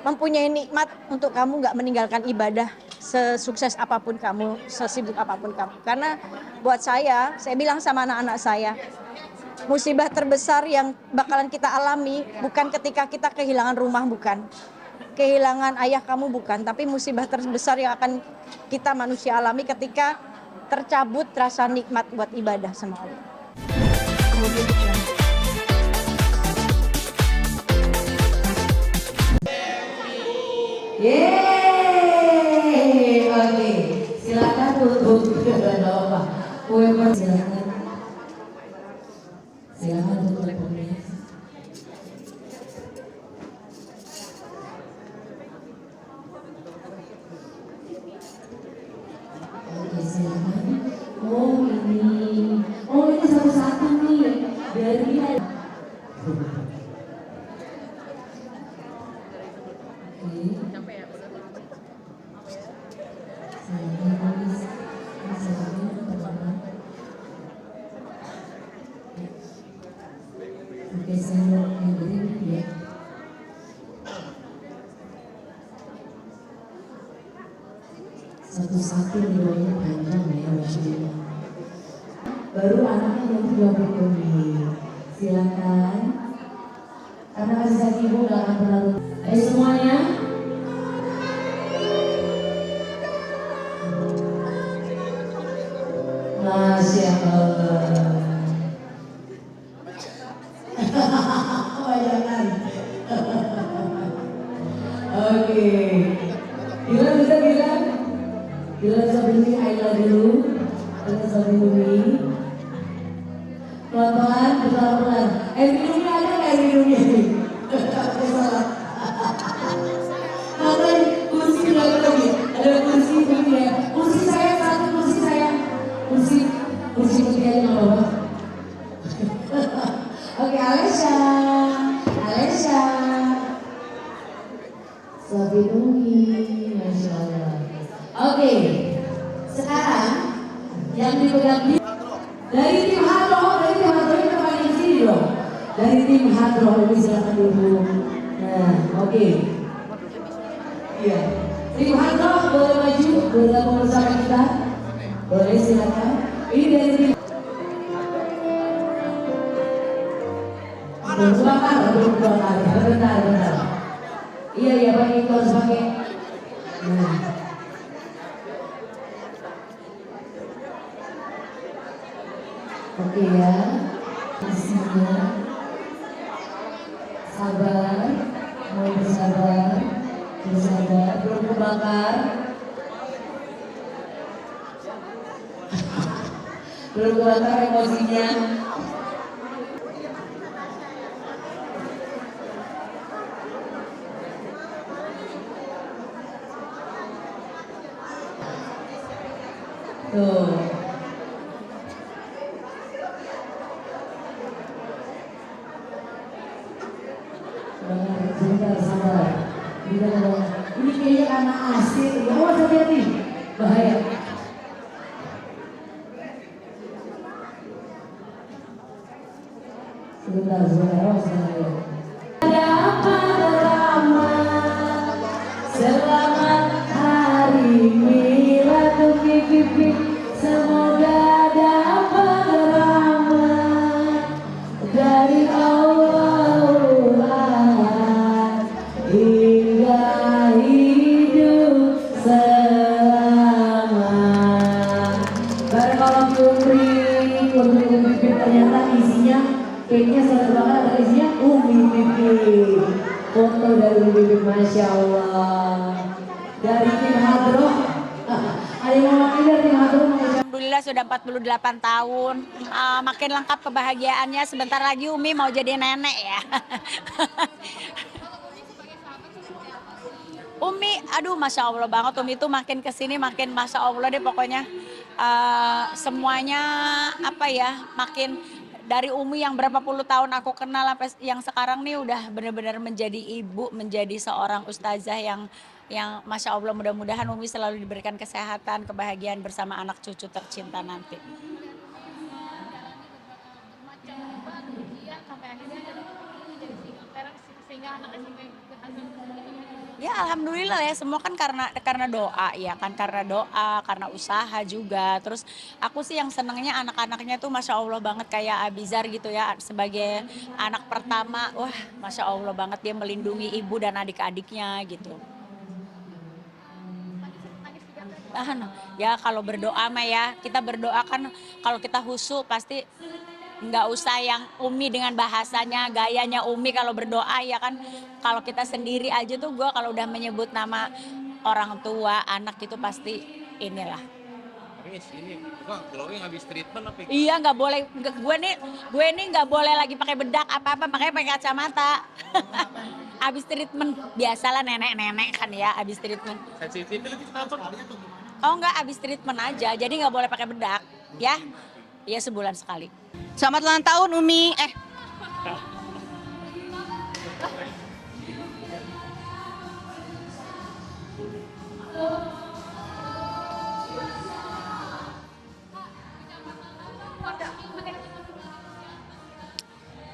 mempunyai nikmat untuk kamu nggak meninggalkan ibadah sesukses apapun kamu, sesibuk apapun kamu. Karena buat saya bilang sama anak-anak saya, musibah terbesar yang bakalan kita alami bukan ketika kita kehilangan rumah, bukan. Kehilangan ayah kamu, bukan. Tapi musibah terbesar yang akan kita manusia alami ketika tercabut rasa nikmat buat ibadah sama Allah. Yeay, oke, silakan tutup. Gak apa-apa. Kue silakan. Silakan tutup kuenya. Oke, silakan. Oh ini satu-satu nih dari Oke, saya mau ya. Satu-satu riwayatnya panjang ya, Masya Allah. Baru anaknya yang 30 nih. Silakan. Karena kasih sayang ibu gak akan pernah lupa. Ayo semuanya. Masya Allah. Kebanyakan. Oke. Bilang bisa bilang. Bilang sebelumnya Ayla dulu. Kita sebelumnya. Pelan-pelan, pelan-pelan. Minumnya ada nggak minumnya? Aku salah. Ngapain kursi berapa lagi? Ada kursi ini ya. Kursi saya satu, kursi saya. Kursi putih aja nggak apa-apa. Oke, Alesha. Sabinumi, Masya Allah. Oke, sekarang yang dipegang dari tim Hadro ini kembali di sini dong. Dari tim Hadro ini silakan dulu. Nah, oke. Iya. Tim Hadro boleh maju, bergabung bersama kita. Boleh silakan. Ini dari tim. Belum bakar. Bentar. Iya pakai itu harus pakai. Nah. Oke ya, isinya sabar, mau bersabar, belum kebakar, emosinya. Tuh. Sebentar, sabar. Ini kayaknya karena asir. Ya, awas hati-hati. Bahaya. Sebentar, awas bahaya. Ada apa ramah? Selamat hari Milad pipi. Semoga dapat rahmat dari Allah hingga hidup selamat. Barakallahu fiik. Untuk pipi ternyata isinya kayaknya satu banget, ada isinya Umi Pipi. Foto dari Umi Pipi, Masya Allah. Dari tim Hadro. Ada yang mau dari tim Hadro? Alhamdulillah sudah 48 tahun, makin lengkap kebahagiaannya. Sebentar lagi Umi mau jadi nenek ya. Umi, aduh Masya Allah banget, Umi itu makin kesini makin Masya Allah deh pokoknya. Semuanya apa ya, makin dari Umi yang berapa puluh tahun aku kenal sampai yang sekarang nih udah benar-benar menjadi ibu, menjadi seorang ustazah yang Masya Allah, mudah-mudahan Umi selalu diberikan kesehatan, kebahagiaan bersama anak cucu tercinta nanti. Ya alhamdulillah ya, semua kan karena doa ya kan, karena doa, karena usaha juga. Terus aku sih yang senengnya anak-anaknya tuh Masya Allah banget kayak Abizar gitu ya, sebagai anak pertama, wah Masya Allah banget dia melindungi ibu dan adik-adiknya gitu. Ya kalau berdoa mah ya, kita berdoa kan kalau kita husu pasti nggak usah yang Umi dengan bahasanya, gayanya Umi kalau berdoa ya kan. Kalau kita sendiri aja tuh gue kalau udah menyebut nama orang tua, anak itu pasti inilah. Ini gua glowing habis treatment apa? Iya nggak boleh, gue nih nggak boleh lagi pakai bedak apa-apa, makanya pakai kacamata. Habis treatment, biasalah nenek-nenek kan ya habis treatment. Sensitif lagi kenapa? Oh enggak, habis treatment aja, jadi nggak boleh pakai bedak ya. Iya sebulan sekali. Selamat ulang tahun Umi.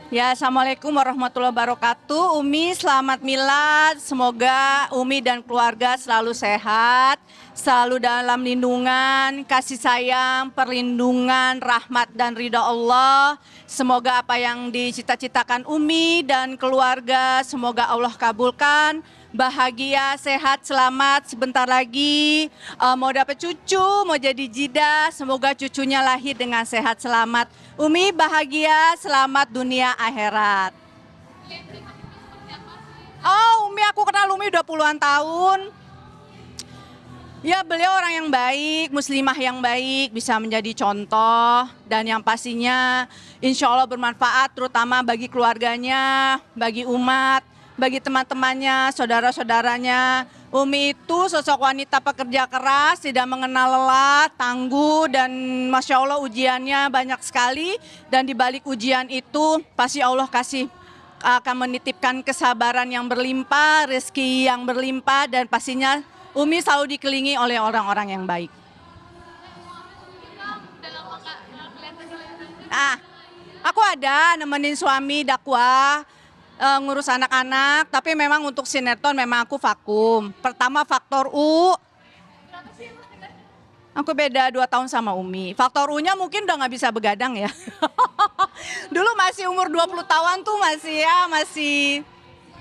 Ya, Assalamualaikum warahmatullahi wabarakatuh. Umi, selamat milad. Semoga Umi dan keluarga selalu sehat, selalu dalam lindungan, kasih sayang, perlindungan, rahmat dan ridha Allah. Semoga apa yang dicita-citakan Umi dan keluarga, semoga Allah kabulkan. Bahagia, sehat, selamat, sebentar lagi mau dapat cucu, mau jadi jida, semoga cucunya lahir dengan sehat, selamat. Umi bahagia, selamat dunia akhirat. Oh, Umi aku kenal Umi udah puluhan tahun. Ya beliau orang yang baik, muslimah yang baik, bisa menjadi contoh dan yang pastinya insya Allah bermanfaat terutama bagi keluarganya, bagi umat, bagi teman-temannya, saudara-saudaranya. Umi itu sosok wanita pekerja keras, tidak mengenal lelah, tangguh, dan Masya Allah ujiannya banyak sekali. Dan di balik ujian itu pasti Allah akan menitipkan kesabaran yang berlimpah, rezeki yang berlimpah, dan pastinya Umi selalu dikelilingi oleh orang-orang yang baik. Aku ada nemenin suami dakwah, ngurus anak-anak, tapi memang untuk sinetron memang aku vakum. Pertama faktor U, aku beda 2 tahun sama Umi. Faktor U-nya mungkin udah nggak bisa begadang ya. Dulu masih umur 20 tahun tuh masih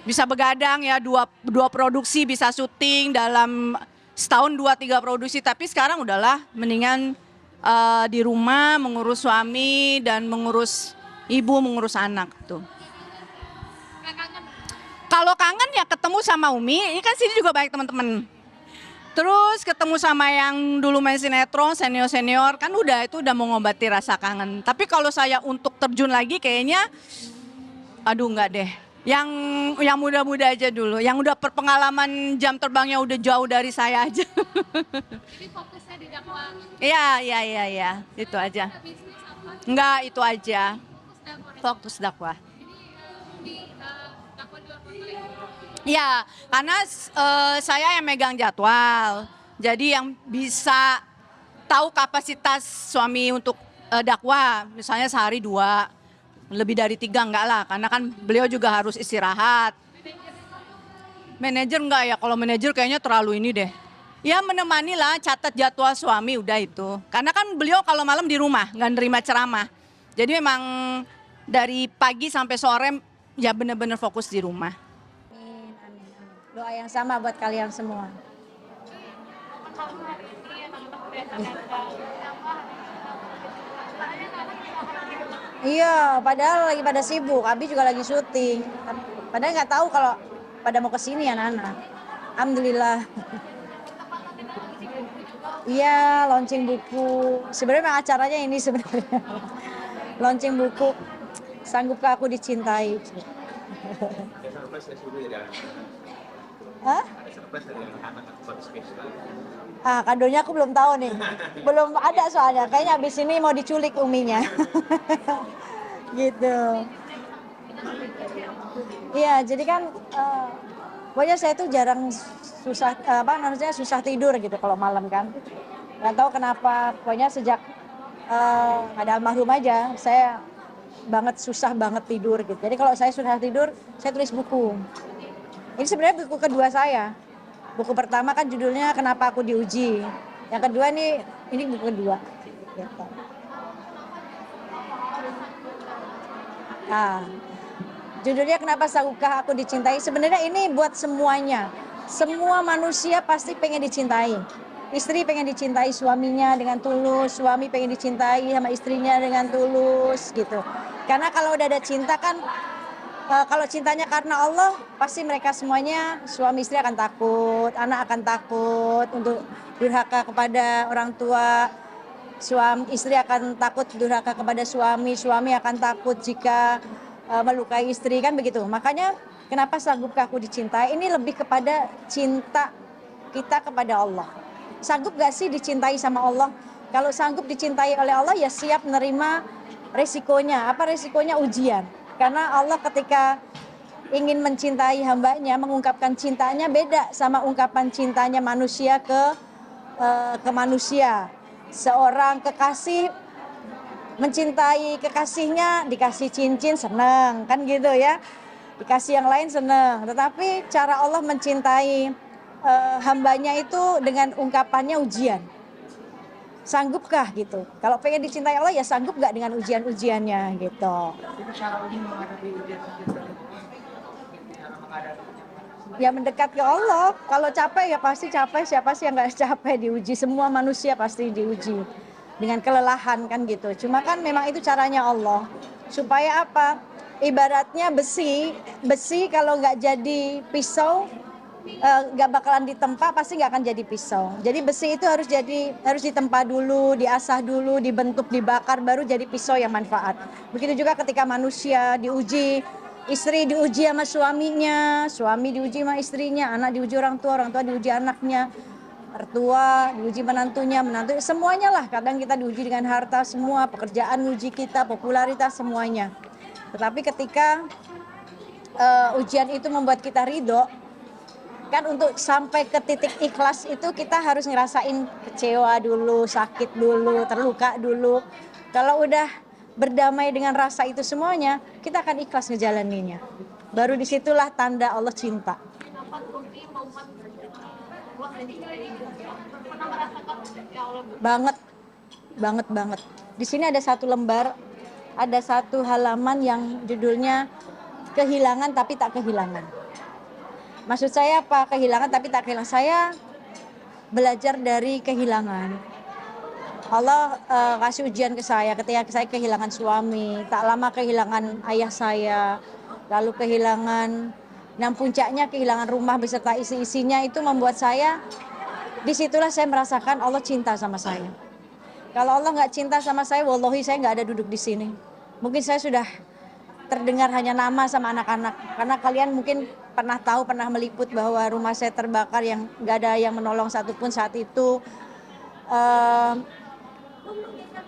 bisa begadang ya, dua produksi bisa syuting dalam setahun 2-3 produksi. Tapi sekarang udahlah mendingan di rumah mengurus suami dan mengurus ibu, mengurus anak tuh. Kalau kangen ya ketemu sama Umi, ini kan sini juga banyak teman-teman. Terus ketemu sama yang dulu main sinetron, senior-senior, kan itu udah mau ngobati rasa kangen. Tapi kalau saya untuk terjun lagi kayaknya, aduh enggak deh. Yang muda-muda aja dulu, yang udah berpengalaman jam terbangnya udah jauh dari saya aja. Jadi fokusnya di dakwah. Iya, itu aja. Enggak, itu aja. Fokus dakwah. Di dakwah di luar kota ya? Ya, karena saya yang megang jadwal. Jadi yang bisa tahu kapasitas suami untuk dakwah, misalnya sehari 2, lebih dari 3 enggak lah, karena kan beliau juga harus istirahat. Manajer enggak ya, kalau manajer kayaknya terlalu ini deh. Ya menemani lah, catat jadwal suami udah itu. Karena kan beliau kalau malam di rumah, nggak nerima ceramah. Jadi memang dari pagi sampai sore ya benar-benar fokus di rumah. Amin, amin. Doa yang sama buat kalian semua. Iya, padahal lagi pada sibuk. Abi juga lagi syuting. Padahal nggak tahu kalau pada mau kesini anak-anak. Alhamdulillah. Iya, launching buku. Sebenarnya memang acaranya ini sebenarnya. Launching buku. Sanggupkah aku dicintai? Hah? Kadonya aku belum tahu nih. Belum ada soalnya. Kayaknya abis ini mau diculik Uminya. Gitu. Iya, jadi kan pokoknya saya tuh jarang susah tidur gitu kalau malam kan. Nggak tahu kenapa. Pokoknya sejak ada almarhum aja, saya susah banget tidur gitu. Jadi kalau saya susah tidur, saya tulis buku. Ini sebenarnya buku kedua saya. Buku pertama kan judulnya Kenapa Aku Diuji. Yang kedua nih, ini buku kedua. Gitu. Nah, judulnya Kenapa Sanggupkah Aku Dicintai. Sebenarnya ini buat semuanya. Semua manusia pasti pengen dicintai. Istri pengen dicintai suaminya dengan tulus, suami pengen dicintai sama istrinya dengan tulus gitu. Karena kalau udah ada cinta kan, kalau cintanya karena Allah, pasti mereka semuanya, suami istri akan takut, anak akan takut untuk durhaka kepada orang tua, suami istri akan takut durhaka kepada suami, suami akan takut jika melukai istri, kan begitu. Makanya kenapa sanggupkah aku dicintai, ini lebih kepada cinta kita kepada Allah. Sanggup gak sih dicintai sama Allah? Kalau sanggup dicintai oleh Allah, ya siap menerima resikonya. Apa resikonya? Ujian. Karena Allah ketika ingin mencintai hambanya, mengungkapkan cintanya beda sama ungkapan cintanya manusia ke manusia. Seorang kekasih mencintai kekasihnya, dikasih cincin senang, kan gitu ya. Dikasih yang lain senang. Tetapi cara Allah mencintai hambanya itu dengan ungkapannya ujian. Sanggupkah gitu? Kalau pengen dicintai Allah ya sanggup gak dengan ujian-ujiannya gitu. Ya mendekat ke Allah. Kalau capek ya pasti capek. Siapa sih yang gak capek diuji? Semua manusia pasti diuji dengan kelelahan kan gitu. Cuma kan memang itu caranya Allah. Supaya apa? Ibaratnya besi kalau nggak jadi pisau, nggak bakalan ditempa, pasti nggak akan jadi pisau. Jadi besi itu harus ditempa dulu, diasah dulu, dibentuk, dibakar, baru jadi pisau yang manfaat. Begitu juga ketika manusia diuji, istri diuji sama suaminya, suami diuji sama istrinya, anak diuji orang tua diuji anaknya, mertua diuji menantunya, menantu semuanya lah. Kadang kita diuji dengan harta, semua pekerjaan uji kita, popularitas semuanya. Tetapi ketika ujian itu membuat kita ridho, kan untuk sampai ke titik ikhlas itu kita harus ngerasain kecewa dulu, sakit dulu, terluka dulu. Kalau udah berdamai dengan rasa itu semuanya, kita akan ikhlas ngejalaninnya. Baru disitulah tanda Allah cinta. Banget. Di sini ada satu lembar, ada satu halaman yang judulnya Kehilangan Tapi Tak Kehilangan. Maksud saya apa? Kehilangan tapi tak kehilangan. Saya belajar dari kehilangan. Allah kasih ujian ke saya ketika saya kehilangan suami, tak lama kehilangan ayah saya, lalu kehilangan, dan puncaknya kehilangan rumah beserta isi-isinya. Itu membuat saya, disitulah saya merasakan Allah cinta sama saya. Kalau Allah nggak cinta sama saya, wallahi saya nggak ada duduk di sini. Mungkin saya sudah terdengar hanya nama sama anak-anak, karena kalian mungkin pernah meliput bahwa rumah saya terbakar yang nggak ada yang menolong satupun saat itu.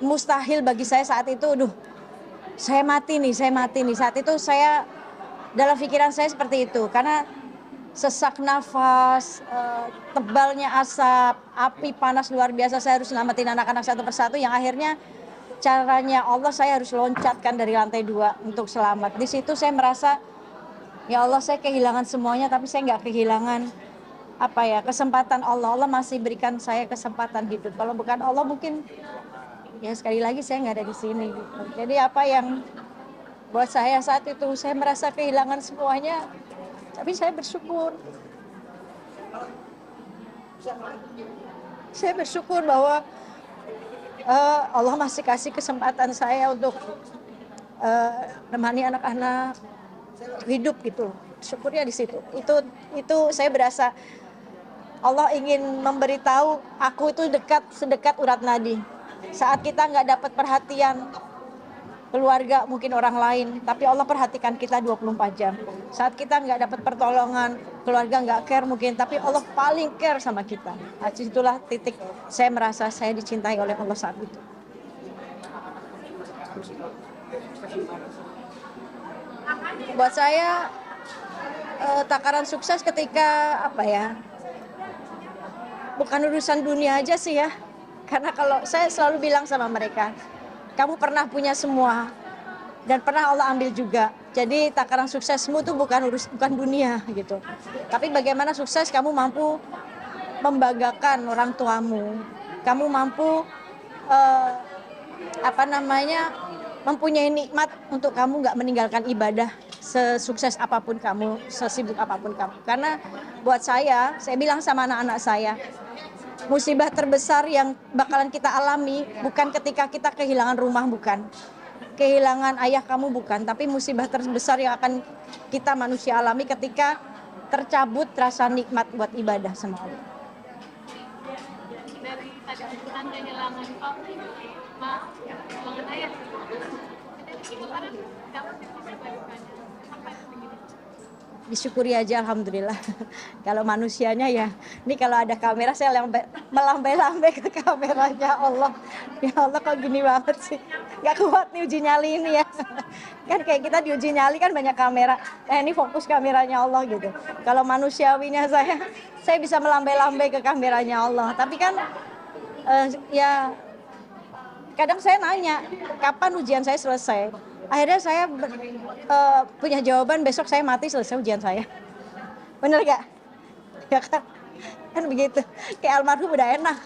Mustahil bagi saya saat itu, saya mati nih. Saat itu saya, dalam pikiran saya seperti itu, karena sesak nafas, tebalnya asap, api panas luar biasa. Saya harus selamatin anak-anak satu persatu, yang akhirnya caranya Allah saya harus loncatkan dari lantai 2 untuk selamat. Di situ saya merasa, ya Allah, saya kehilangan semuanya, tapi saya nggak kehilangan kesempatan Allah. Allah masih berikan saya kesempatan hidup. Kalau bukan Allah mungkin, ya sekali lagi saya nggak ada di sini. Gitu. Jadi apa yang buat saya saat itu, saya merasa kehilangan semuanya, tapi saya bersyukur. Saya bersyukur bahwa Allah masih kasih kesempatan saya untuk menemani anak-anak hidup gitu. Syukurnya di situ. Itu saya berasa Allah ingin memberitahu aku itu sedekat urat nadi. Saat kita nggak dapat perhatian keluarga, mungkin orang lain, tapi Allah perhatikan kita 24 jam. Saat kita nggak dapat pertolongan, keluarga nggak care mungkin, tapi Allah paling care sama kita. Itulah titik saya merasa saya dicintai oleh Allah saat itu. Buat saya takaran sukses ketika bukan urusan dunia aja sih ya. Karena kalau saya selalu bilang sama mereka, kamu pernah punya semua dan pernah Allah ambil juga. Jadi takaran suksesmu tuh bukan dunia gitu. Tapi bagaimana sukses kamu mampu membanggakan orang tuamu. Kamu mampu eh, apa namanya mempunyai nikmat untuk kamu nggak meninggalkan ibadah sesukses apapun kamu, sesibuk apapun kamu. Karena buat saya bilang sama anak-anak saya, musibah terbesar yang bakalan kita alami bukan ketika kita kehilangan rumah, bukan. Kehilangan ayah kamu, bukan. Tapi musibah terbesar yang akan kita manusia alami ketika tercabut rasa nikmat buat ibadah sama Allah. Dari tadi sebutan kehilangan kehilangan ayah. Itu karena dapat dibandingkannya. Apa yang begini? Disyukuri aja alhamdulillah. Kalau manusianya ya, ini kalau ada kamera saya melambai-lambai ke kameranya Allah. Ya Allah kok gini banget sih. Gak kuat nih uji nyali ini ya. Kan kayak kita diuji nyali kan banyak kamera. Ini fokus kameranya Allah gitu. Kalau manusiawinya saya bisa melambai-lambai ke kameranya Allah. Tapi kan ya kadang saya nanya, kapan ujian saya selesai? Akhirnya saya punya jawaban, besok saya mati selesai ujian saya. Bener gak? Ya kan begitu. Kayak almarhum udah enak,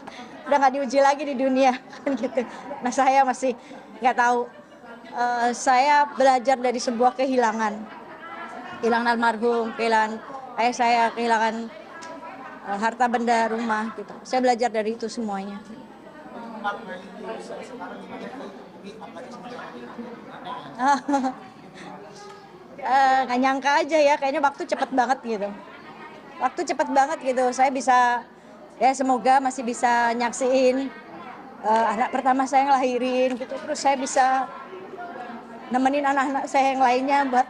udah gak diuji lagi di dunia kan gitu. Nah saya masih nggak tahu. Saya belajar dari sebuah kehilangan almarhum, kehilangan ayah saya, kehilangan harta benda, rumah gitu. Saya belajar dari itu semuanya. Nggak nyangka aja ya, kayaknya waktu cepet banget gitu. Waktu cepet banget gitu, saya bisa, ya semoga masih bisa nyaksiin anak pertama saya ngelahirin gitu. Terus saya bisa nemenin anak-anak saya yang lainnya buat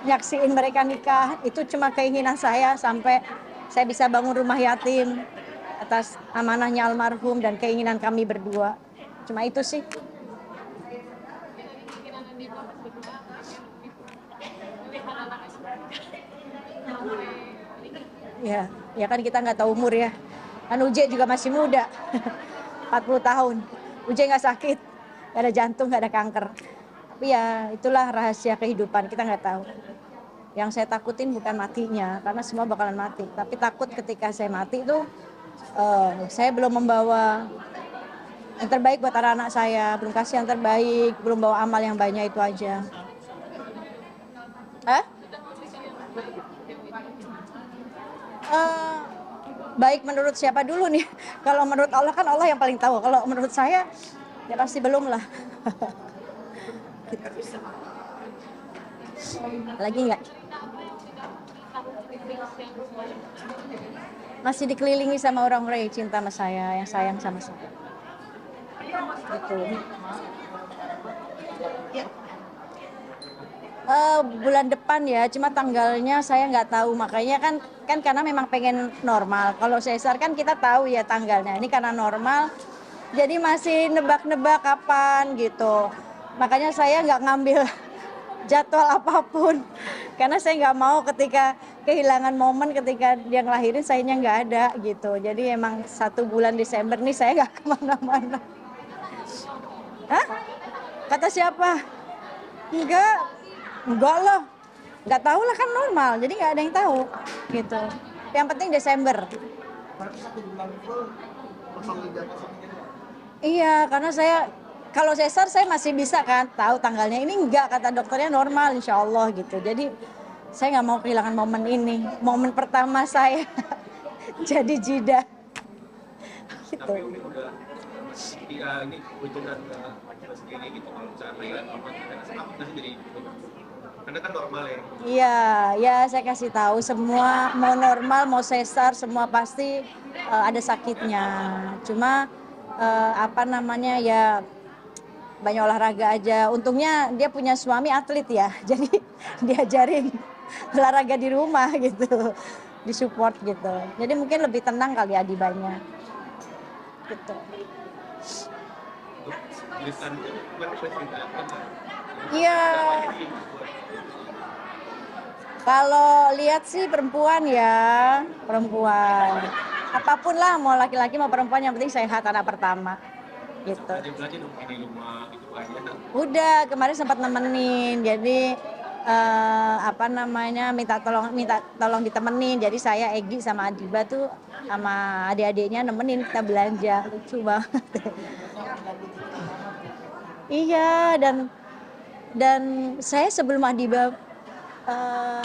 nyaksiin mereka nikah. Itu cuma keinginan saya sampai saya bisa bangun rumah yatim atas amanahnya almarhum dan keinginan kami berdua. Cuma itu sih. Ya kan kita nggak tahu umur ya. Kan Uje juga masih muda, 40 tahun. Uje nggak sakit, nggak ada jantung, nggak ada kanker. Tapi ya itulah rahasia kehidupan, kita nggak tahu. Yang saya takutin bukan matinya, karena semua bakalan mati. Tapi takut ketika saya mati itu, saya belum membawa yang terbaik buat anak-anak saya, belum kasih yang terbaik, belum bawa amal yang banyak, itu aja. Baik menurut siapa dulu nih? Kalau menurut Allah kan Allah yang paling tahu. Kalau menurut saya ya pasti belum lah. Lagi nggak? Masih dikelilingi sama orang-orang yang cinta sama saya, yang sayang sama saya. Gitu. Bulan depan ya, cuma tanggalnya saya nggak tahu, makanya kan karena memang pengen normal. Kalau sesar kan kita tahu ya tanggalnya, ini karena normal, jadi masih nebak-nebak kapan gitu. Makanya saya nggak ngambil jadwal apapun, karena saya nggak mau ketika kehilangan momen ketika dia ngelahirin sayanya nggak ada gitu. Jadi emang 1 bulan Desember nih saya nggak kemana-mana. Hah? Kata siapa? Enggak lah, nggak tahu lah kan normal, jadi nggak ada yang tahu gitu. Yang penting Desember. Iya, karena kalau sesar saya masih bisa kan tahu tanggalnya. Ini enggak, kata dokternya normal insya Allah gitu. Jadi saya nggak mau kehilangan momen ini, momen pertama saya jadi jida gitu. Tapi udah ini kunjungan ke sendiri gitu kalau misalnya apa jadi karena kan normal ya. Iya, ya saya kasih tahu semua mau normal mau sesar semua pasti ada sakitnya. Cuma apa namanya ya banyak olahraga aja. Untungnya dia punya suami atlet ya, jadi diajarin olahraga di rumah gitu, disupport gitu. Jadi mungkin lebih tenang kali adibanya. Gitu. Iya. Kalau lihat sih perempuan ya, perempuan. Apapun lah, mau laki-laki mau perempuan yang penting sehat anak pertama. Gitu. Belajar dong di rumah gitu aja. Udah, kemarin sempat nemenin. Jadi apa namanya minta tolong ditemenin. Jadi saya Egi sama Adiba tuh sama adik-adiknya nemenin kita belanja. Lucu banget. Iya, dan saya sebelum Adiba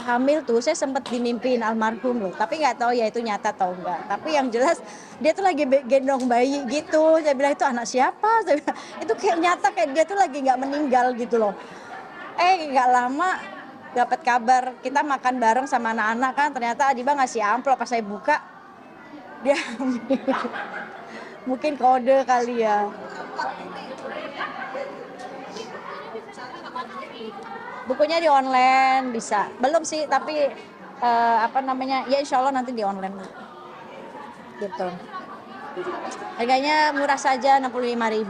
hamil tuh saya sempat dimimpiin almarhum loh, tapi nggak tahu ya itu nyata atau enggak. Tapi yang jelas dia tuh lagi gendong bayi gitu. Saya bilang itu anak siapa? Saya bilang, itu kayak nyata kayak dia tuh lagi nggak meninggal gitu loh. Nggak lama dapat kabar kita makan bareng sama anak-anak kan, ternyata Adiba ngasih amplop. Pas saya buka dia hamil. Mungkin kode kali ya. Bukunya di online bisa. Belum sih, tapi apa namanya? Ya insya Allah nanti di online gitu. Harganya murah saja 65.000.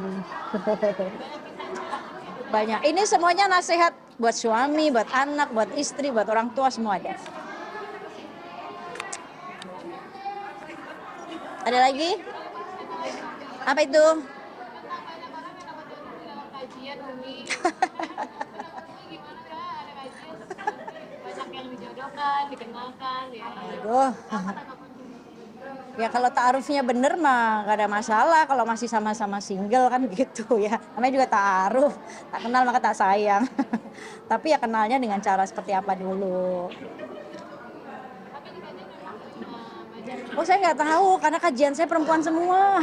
Banyak. Ini semuanya nasihat buat suami, buat anak, buat istri, buat orang tua semua ada. Ada lagi? Apa itu? Kajian Umi. Gimana Kak? Ada kajian? Banyak yang dijodohkan, dikenalkan ya. Aduh. Ya kalau ta'arufnya bener mah gak ada masalah kalau masih sama-sama single kan gitu ya. Namanya juga ta'aruf, tak kenal maka tak sayang. Tapi ya kenalnya dengan cara seperti apa dulu. Oh saya nggak tahu karena kajian saya perempuan semua.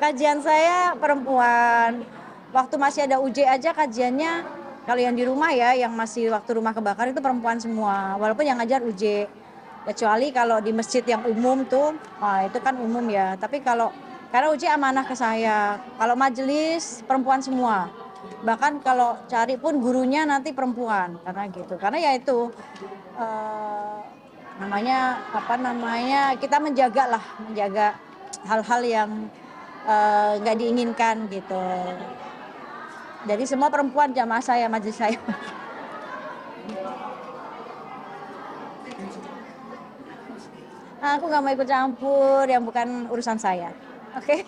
Kajian saya perempuan. Waktu masih ada UJ aja kajiannya, kalau yang di rumah ya, yang masih waktu rumah kebakar itu perempuan semua. Walaupun yang ngajar UJ. Kecuali kalau di masjid yang umum tuh, itu kan umum ya. Tapi karena UJ amanah ke saya. Kalau majelis perempuan semua. Bahkan kalau cari pun gurunya nanti perempuan karena gitu. Karena ya itu kita menjaga hal-hal yang nggak diinginkan gitu. Jadi semua perempuan jamaah saya, majelis saya. Aku nggak mau ikut campur yang bukan urusan saya. Oke?